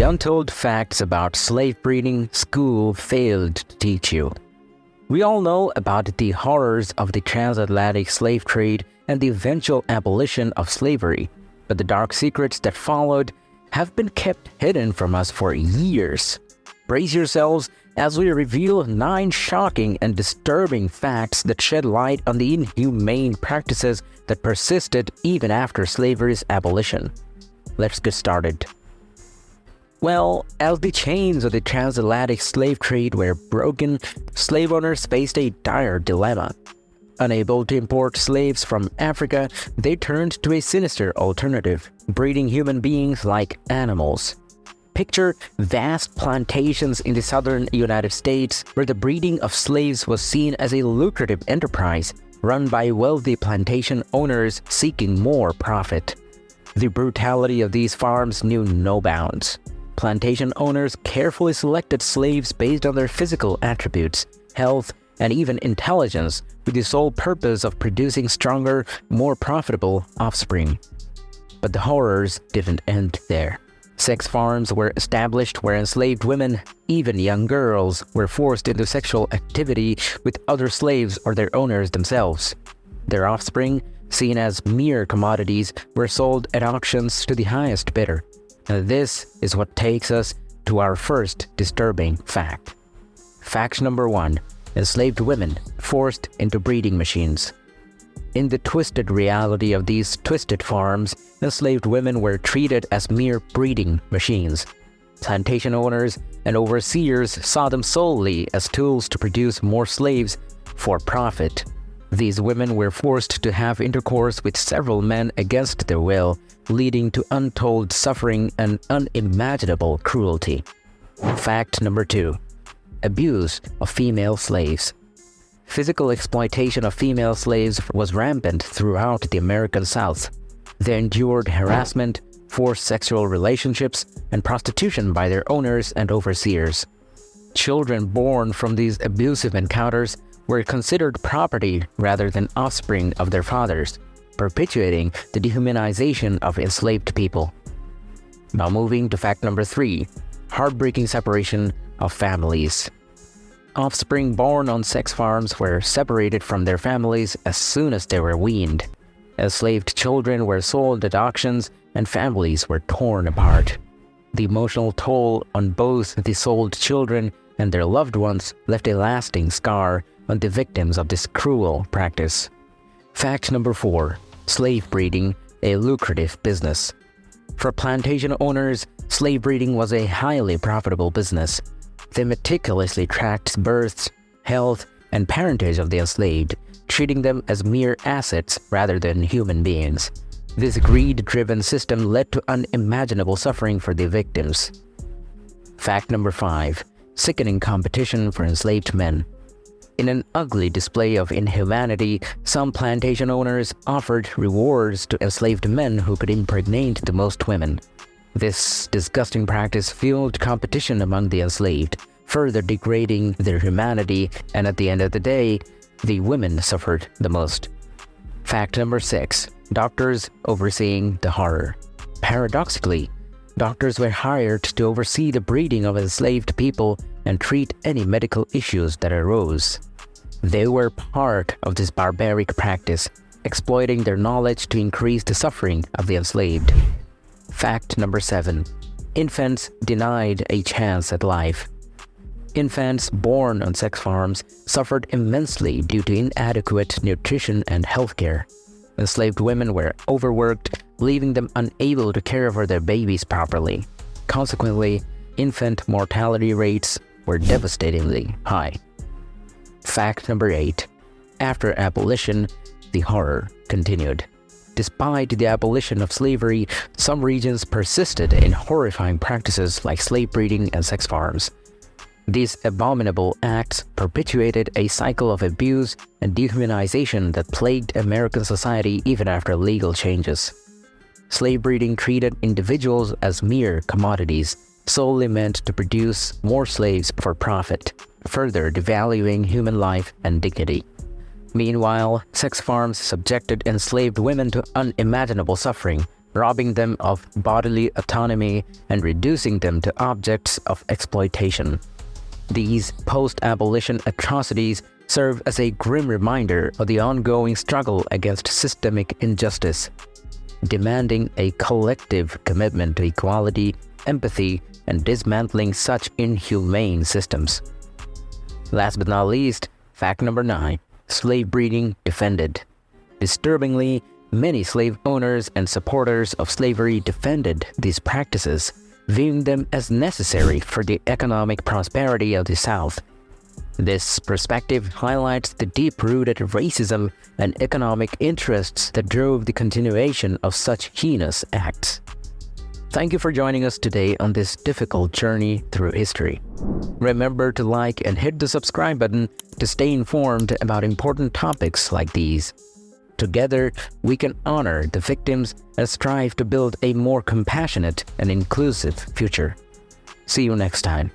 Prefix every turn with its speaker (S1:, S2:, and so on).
S1: The untold facts about slave breeding school failed to teach you. We all know about the horrors of the transatlantic slave trade and the eventual abolition of slavery, but the dark secrets that followed have been kept hidden from us for years. Brace yourselves as we reveal 9 shocking and disturbing facts that shed light on the inhumane practices that persisted even after slavery's abolition. Let's get started. Well, as the chains of the transatlantic slave trade were broken, slave owners faced a dire dilemma. Unable to import slaves from Africa, they turned to a sinister alternative, breeding human beings like animals. Picture vast plantations in the southern United States where the breeding of slaves was seen as a lucrative enterprise run by wealthy plantation owners seeking more profit. The brutality of these farms knew no bounds. Plantation owners carefully selected slaves based on their physical attributes, health, and even intelligence, with the sole purpose of producing stronger, more profitable offspring. But the horrors didn't end there. Sex farms were established where enslaved women, even young girls, were forced into sexual activity with other slaves or their owners themselves. Their offspring, seen as mere commodities, were sold at auctions to the highest bidder. And this is what takes us to our first disturbing fact. Fact number 1. Enslaved women forced into breeding machines. In the twisted reality of these twisted farms, enslaved women were treated as mere breeding machines. Plantation owners and overseers saw them solely as tools to produce more slaves for profit. These women were forced to have intercourse with several men against their will, leading to untold suffering and unimaginable cruelty. Fact number 2. Abuse of female slaves. Physical exploitation of female slaves was rampant throughout the American South. They endured harassment, forced sexual relationships, and prostitution by their owners and overseers. Children born from these abusive encounters were considered property rather than offspring of their fathers, perpetuating the dehumanization of enslaved people. Now moving to fact number 3, heartbreaking separation of families. Offspring born on sex farms were separated from their families as soon as they were weaned. Enslaved children were sold at auctions and families were torn apart. The emotional toll on both the sold children and their loved ones left a lasting scar on the victims of this cruel practice. Fact number 4. Slave breeding, a lucrative business. For plantation owners, slave breeding was a highly profitable business. They meticulously tracked births, health, and parentage of the enslaved, treating them as mere assets rather than human beings. This greed-driven system led to unimaginable suffering for the victims. Fact number 5. Sickening competition for enslaved men. In an ugly display of inhumanity, some plantation owners offered rewards to enslaved men who could impregnate the most women. This disgusting practice fueled competition among the enslaved, further degrading their humanity, and at the end of the day, the women suffered the most. Fact number 6. Doctors overseeing the horror. Paradoxically, doctors were hired to oversee the breeding of enslaved people and treat any medical issues that arose. They were part of this barbaric practice, exploiting their knowledge to increase the suffering of the enslaved. Fact number 7. Infants denied a chance at life. Infants born on sex farms suffered immensely due to inadequate nutrition and healthcare. Enslaved women were overworked, leaving them unable to care for their babies properly. Consequently, infant mortality rates were devastatingly high. Fact number 8. After abolition, the horror continued. Despite the abolition of slavery, some regions persisted in horrifying practices like slave breeding and sex farms. These abominable acts perpetuated a cycle of abuse and dehumanization that plagued American society even after legal changes. Slave breeding treated individuals as mere commodities, solely meant to produce more slaves for profit, further devaluing human life and dignity. Meanwhile, sex farms subjected enslaved women to unimaginable suffering, robbing them of bodily autonomy and reducing them to objects of exploitation. These post-abolition atrocities serve as a grim reminder of the ongoing struggle against systemic injustice, demanding a collective commitment to equality, empathy, and dismantling such inhumane systems. Last but not least, fact number 9. Slave breeding defended. Disturbingly, many slave owners and supporters of slavery defended these practices, viewing them as necessary for the economic prosperity of the South. This perspective highlights the deep-rooted racism and economic interests that drove the continuation of such heinous acts. Thank you for joining us today on this difficult journey through history. Remember to like and hit the subscribe button to stay informed about important topics like these. Together, we can honor the victims and strive to build a more compassionate and inclusive future. See you next time.